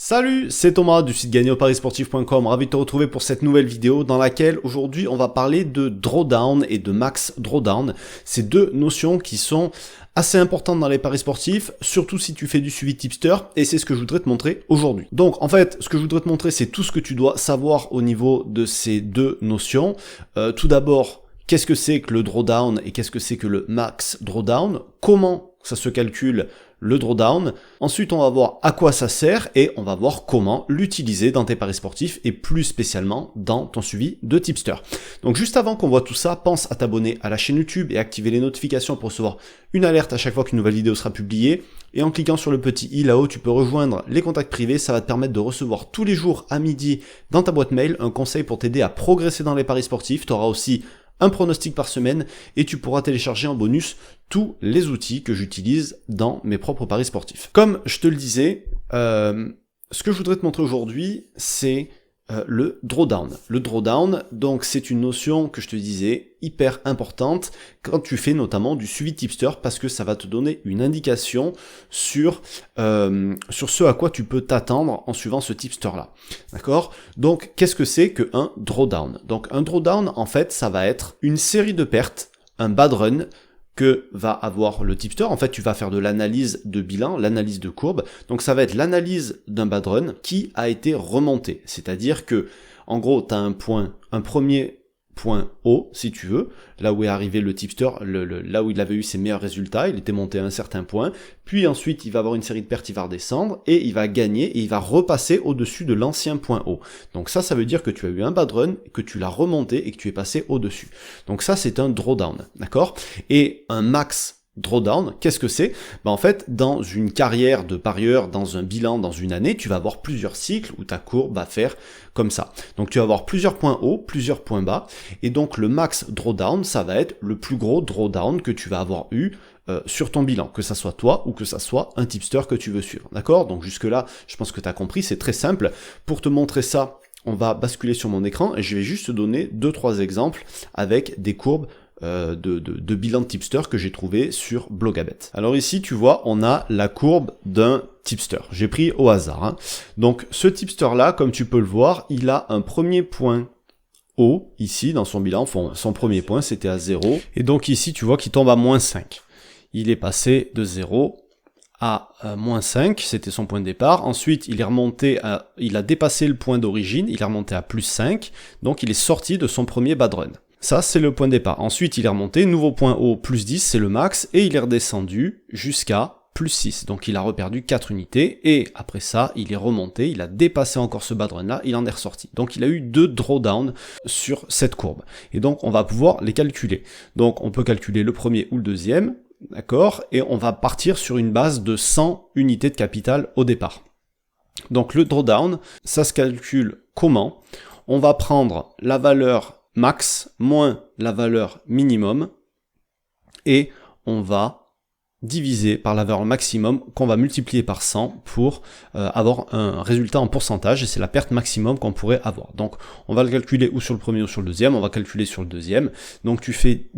Salut, c'est Thomas du site gagnerparisportif.com, ravi de te retrouver pour cette nouvelle vidéo dans laquelle aujourd'hui on va parler de drawdown et de max drawdown. Ces deux notions qui sont assez importantes dans les paris sportifs, surtout si tu fais du suivi tipster, et c'est ce que je voudrais te montrer aujourd'hui. Donc en fait, ce que je voudrais te montrer, c'est tout ce que tu dois savoir au niveau de ces deux notions. Tout d'abord, qu'est-ce que c'est que le drawdown et qu'est-ce que c'est que le max drawdown? Comment ça se calcule le drawdown. Ensuite, on va voir à quoi ça sert et on va voir comment l'utiliser dans tes paris sportifs et plus spécialement dans ton suivi de tipster. Donc juste avant qu'on voit tout ça, pense à t'abonner à la chaîne YouTube et activer les notifications pour recevoir une alerte à chaque fois qu'une nouvelle vidéo sera publiée. Et en cliquant sur le petit i là-haut, tu peux rejoindre les contacts privés. Ça va te permettre de recevoir tous les jours à midi dans ta boîte mail un conseil pour t'aider à progresser dans les paris sportifs. Tu auras aussi un pronostic par semaine et tu pourras télécharger en bonus tous les outils que j'utilise dans mes propres paris sportifs. Comme je te le disais, ce que je voudrais te montrer aujourd'hui, c'est le drawdown. Le drawdown, donc c'est une notion que je te disais hyper importante quand tu fais notamment du suivi tipster parce que ça va te donner une indication sur ce à quoi tu peux t'attendre en suivant ce tipster là. D'accord? Donc qu'est-ce que c'est qu'un drawdown? Donc un drawdown en fait ça va être une série de pertes, un bad run que va avoir le tipster. En fait, tu vas faire de l'analyse de bilan, l'analyse de courbe. Donc ça va être l'analyse d'un bad run qui a été remonté. C'est-à-dire que, en gros, tu as un premier point haut, si tu veux, là où est arrivé le tipster, là où il avait eu ses meilleurs résultats, il était monté à un certain point, puis ensuite il va avoir une série de pertes, il va redescendre, et il va gagner, et il va repasser au-dessus de l'ancien point haut. Donc ça veut dire que tu as eu un bad run, que tu l'as remonté, et que tu es passé au-dessus. Donc ça c'est un drawdown, d'accord? Et un max drawdown, qu'est-ce que c'est? En fait, dans une carrière de parieur, dans un bilan, dans une année, tu vas avoir plusieurs cycles où ta courbe va faire comme ça. Donc tu vas avoir plusieurs points hauts, plusieurs points bas, et donc le max drawdown, ça va être le plus gros drawdown que tu vas avoir eu sur ton bilan, que ça soit toi ou que ça soit un tipster que tu veux suivre. D'accord? Donc jusque là, je pense que tu as compris, c'est très simple. Pour te montrer ça, on va basculer sur mon écran et je vais juste te donner 2-3 exemples avec des courbes de bilan de tipster que j'ai trouvé sur Blogabet. Alors ici, tu vois, on a la courbe d'un tipster. J'ai pris au hasard. Hein. Donc ce tipster-là, comme tu peux le voir, il a un premier point haut, ici, dans son bilan. Son premier point, c'était à 0. Et donc ici, tu vois qu'il tombe à moins 5. Il est passé de 0 à moins 5, c'était son point de départ. Ensuite, il a dépassé le point d'origine, il est remonté à plus 5. Donc il est sorti de son premier bad run. Ça, c'est le point de départ. Ensuite, il est remonté, nouveau point haut, plus 10, c'est le max, et il est redescendu jusqu'à plus 6. Donc, il a reperdu 4 unités, et après ça, il est remonté, il a dépassé encore ce bad run-là, il en est ressorti. Donc, il a eu 2 drawdowns sur cette courbe. Et donc, on va pouvoir les calculer. Donc, on peut calculer le premier ou le deuxième, d'accord? Et on va partir sur une base de 100 unités de capital au départ. Donc, le drawdown, ça se calcule comment? On va prendre la valeur max moins la valeur minimum et on va diviser par la valeur maximum qu'on va multiplier par 100 pour avoir un résultat en pourcentage et c'est la perte maximum qu'on pourrait avoir. Donc on va le calculer ou sur le premier ou sur le deuxième, on va calculer sur le deuxième. Donc tu fais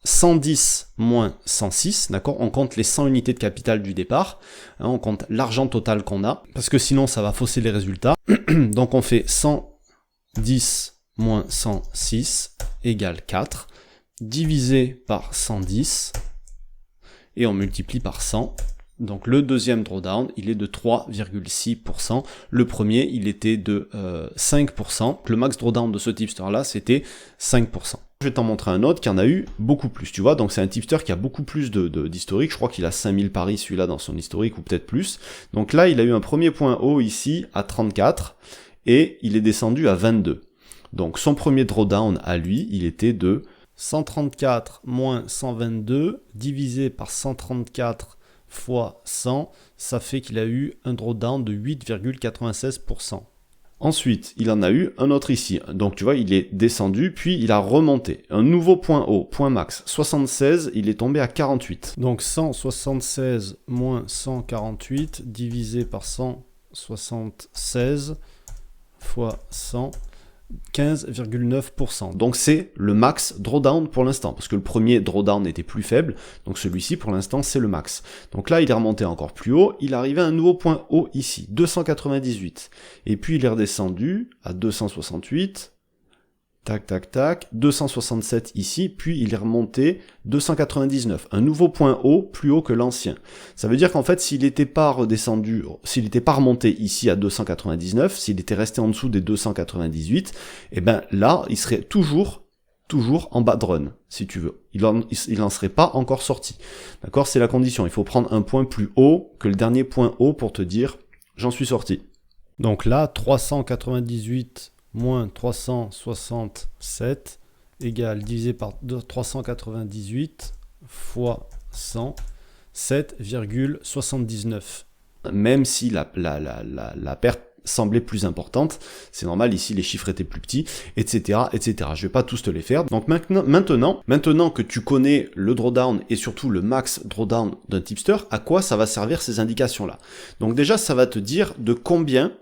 110 moins 106, d'accord? On compte les 100 unités de capital du départ, hein, on compte l'argent total qu'on a, parce que sinon ça va fausser les résultats. Donc on fait 110 moins 106 égale 4, divisé par 110, et on multiplie par 100. Donc le deuxième drawdown, il est de 3,6%. Le premier, il était de 5%. Le max drawdown de ce tipster-là, c'était 5%. Je vais t'en montrer un autre qui en a eu beaucoup plus, tu vois. Donc c'est un tipster qui a beaucoup plus d'historique. Je crois qu'il a 5000 paris celui-là dans son historique, ou peut-être plus. Donc là, il a eu un premier point haut ici à 34, et il est descendu à 22. Donc son premier drawdown à lui, il était de 134 moins 122 divisé par 134 fois 100, ça fait qu'il a eu un drawdown de 8,96%. Ensuite, il en a eu un autre ici. Donc tu vois, il est descendu, puis il a remonté. Un nouveau point haut, point max, 76, il est tombé à 48. Donc 176 moins 148 divisé par 176 fois 100, 15,9%. Donc c'est le max drawdown pour l'instant, parce que le premier drawdown était plus faible, donc celui-ci pour l'instant c'est le max. Donc là il est remonté encore plus haut, il est arrivé à un nouveau point haut ici, 298. Et puis il est redescendu à 268, tac tac tac, 267 ici, puis il est remonté 299, un nouveau point haut, plus haut que l'ancien. Ça veut dire qu'en fait, s'il n'était pas redescendu, s'il n'était pas remonté ici à 299, s'il était resté en dessous des 298, et ben là, il serait toujours en bas de run, si tu veux. Il en serait pas encore sorti. D'accord? C'est la condition. Il faut prendre un point plus haut que le dernier point haut pour te dire, j'en suis sorti. Donc là, 398 moins 367 égale divisé par 398 fois 100, 7,79. Même si la perte semblait plus importante, c'est normal, ici les chiffres étaient plus petits, etc., etc. Je vais pas tous te les faire. Donc maintenant que tu connais le drawdown et surtout le max drawdown d'un tipster, à quoi ça va servir ces indications-là? Donc déjà, ça va te dire de combien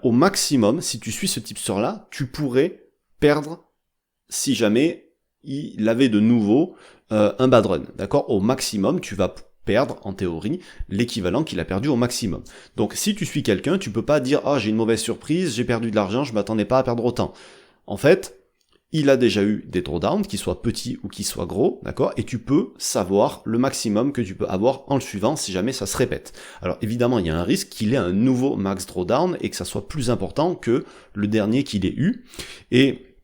au maximum, si tu suis ce tipster-là, tu pourrais perdre si jamais il avait de nouveau un bad run. D'accord? Au maximum, tu vas perdre, en théorie, l'équivalent qu'il a perdu au maximum. Donc si tu suis quelqu'un, tu peux pas dire « Ah, j'ai une mauvaise surprise, j'ai perdu de l'argent, je m'attendais pas à perdre autant. » En fait, il a déjà eu des drawdowns, qu'ils soient petits ou qu'ils soient gros, d'accord? Et tu peux savoir le maximum que tu peux avoir en le suivant si jamais ça se répète. Alors évidemment, il y a un risque qu'il ait un nouveau max drawdown et que ça soit plus important que le dernier qu'il ait eu. Et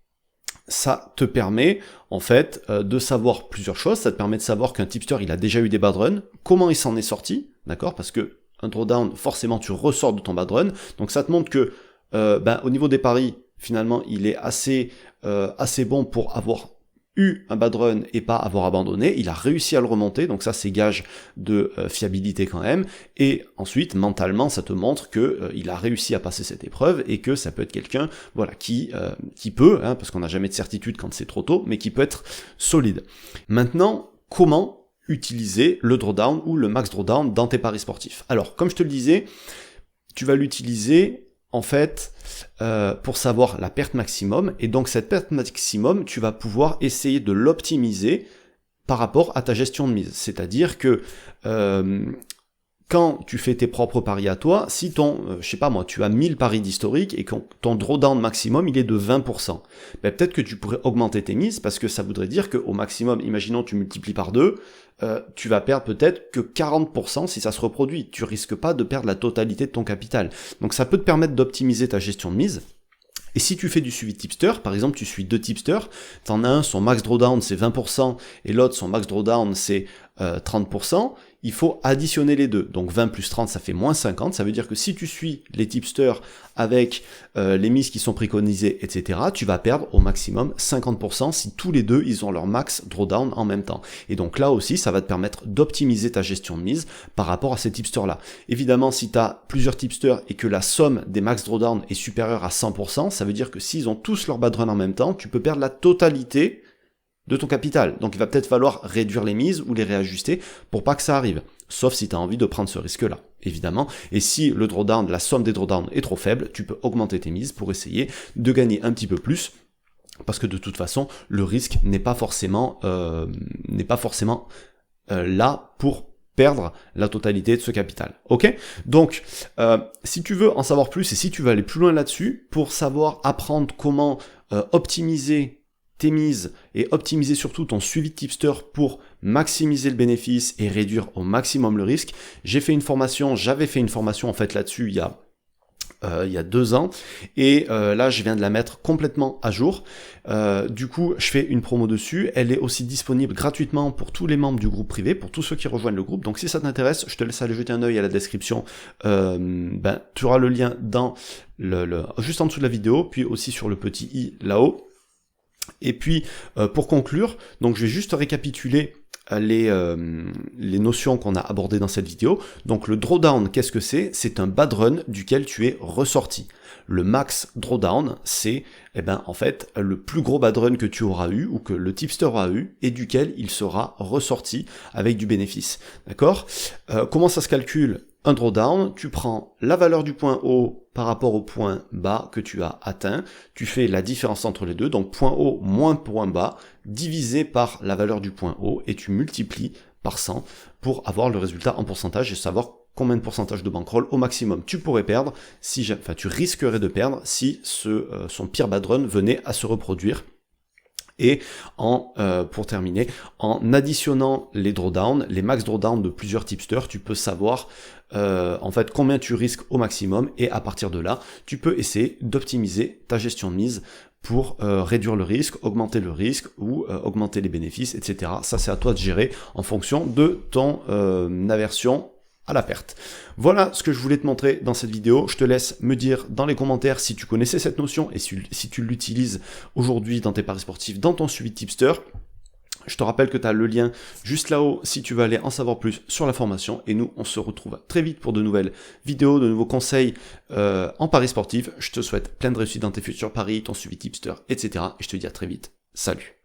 ça te permet en fait de savoir plusieurs choses. Ça te permet de savoir qu'un tipster, il a déjà eu des bad runs, comment il s'en est sorti, d'accord? Parce que un drawdown, forcément, tu ressors de ton bad run. Donc ça te montre que au niveau des paris, finalement, il est assez bon pour avoir eu un bad run et pas avoir abandonné. Il a réussi à le remonter, donc ça c'est gage de fiabilité quand même. Et ensuite, mentalement, ça te montre que il a réussi à passer cette épreuve et que ça peut être quelqu'un, voilà, qui peut, parce qu'on n'a jamais de certitude quand c'est trop tôt, mais qui peut être solide. Maintenant, comment utiliser le drawdown ou le max drawdown dans tes paris sportifs? Alors, comme je te le disais, tu vas l'utiliser en fait, pour savoir la perte maximum, et donc cette perte maximum, tu vas pouvoir essayer de l'optimiser par rapport à ta gestion de mise. C'est-à-dire que quand tu fais tes propres paris à toi, si je sais pas moi, tu as 1000 paris d'historique et que ton drawdown maximum il est de 20%, peut-être que tu pourrais augmenter tes mises parce que ça voudrait dire qu'au maximum, imaginons tu multiplies par 2, tu vas perdre peut-être que 40% si ça se reproduit. Tu risques pas de perdre la totalité de ton capital. Donc ça peut te permettre d'optimiser ta gestion de mise. Et si tu fais du suivi de tipster, par exemple tu suis 2 tipsters, t'en as un, son max drawdown c'est 20%, et l'autre son max drawdown c'est 30%, il faut additionner les deux. Donc 20 plus 30 ça fait moins 50, ça veut dire que si tu suis les tipsters avec les mises qui sont préconisées, etc., tu vas perdre au maximum 50% si tous les deux ils ont leur max drawdown en même temps. Et donc là aussi ça va te permettre d'optimiser ta gestion de mise par rapport à ces tipsters là. Évidemment si tu as plusieurs tipsters et que la somme des max drawdown est supérieure à 100%, ça veut dire que s'ils ont tous leur bad run en même temps, tu peux perdre la totalité de ton capital. Donc il va peut-être falloir réduire les mises ou les réajuster pour pas que ça arrive. Sauf si tu as envie de prendre ce risque-là, évidemment. Et si le drawdown, la somme des drawdowns est trop faible, tu peux augmenter tes mises pour essayer de gagner un petit peu plus. Parce que de toute façon, le risque n'est pas forcément là pour perdre la totalité de ce capital. Ok? Donc, si tu veux en savoir plus et si tu veux aller plus loin là-dessus, pour savoir apprendre comment optimiser tes mises et optimiser surtout ton suivi de tipster pour maximiser le bénéfice et réduire au maximum le risque, j'avais fait une formation en fait là-dessus il y a 2 ans, et là je viens de la mettre complètement à jour. Du coup je fais une promo dessus, elle est aussi disponible gratuitement pour tous les membres du groupe privé, pour tous ceux qui rejoignent le groupe. Donc si ça t'intéresse, je te laisse aller jeter un œil à la description, tu auras le lien dans juste en dessous de la vidéo, puis aussi sur le petit i là-haut. Et puis pour conclure, donc je vais juste récapituler les notions qu'on a abordées dans cette vidéo. Donc le drawdown, qu'est-ce que c'est? C'est un bad run duquel tu es ressorti. Le max drawdown, c'est en fait le plus gros bad run que tu auras eu ou que le tipster aura eu et duquel il sera ressorti avec du bénéfice. D'accord? Comment ça se calcule? un drawdown, tu prends la valeur du point haut par rapport au point bas que tu as atteint, tu fais la différence entre les deux, donc point haut moins point bas, divisé par la valeur du point haut, et tu multiplies par 100 pour avoir le résultat en pourcentage et savoir combien de pourcentage de bankroll au maximum tu pourrais perdre, tu risquerais de perdre si son pire bad run venait à se reproduire. Et pour terminer, en additionnant les drawdowns, les max drawdowns de plusieurs tipsters, tu peux savoir en fait combien tu risques au maximum, et à partir de là, tu peux essayer d'optimiser ta gestion de mise pour réduire le risque, augmenter le risque ou augmenter les bénéfices, etc. Ça, c'est à toi de gérer en fonction de ton aversion à la perte. Voilà ce que je voulais te montrer dans cette vidéo. Je te laisse me dire dans les commentaires si tu connaissais cette notion et si tu l'utilises aujourd'hui dans tes paris sportifs, dans ton suivi de tipster. Je te rappelle que tu as le lien juste là-haut si tu veux aller en savoir plus sur la formation. Et nous, on se retrouve très vite pour de nouvelles vidéos, de nouveaux conseils en paris sportifs. Je te souhaite plein de réussite dans tes futurs paris, ton suivi tipster, etc. Et je te dis à très vite. Salut!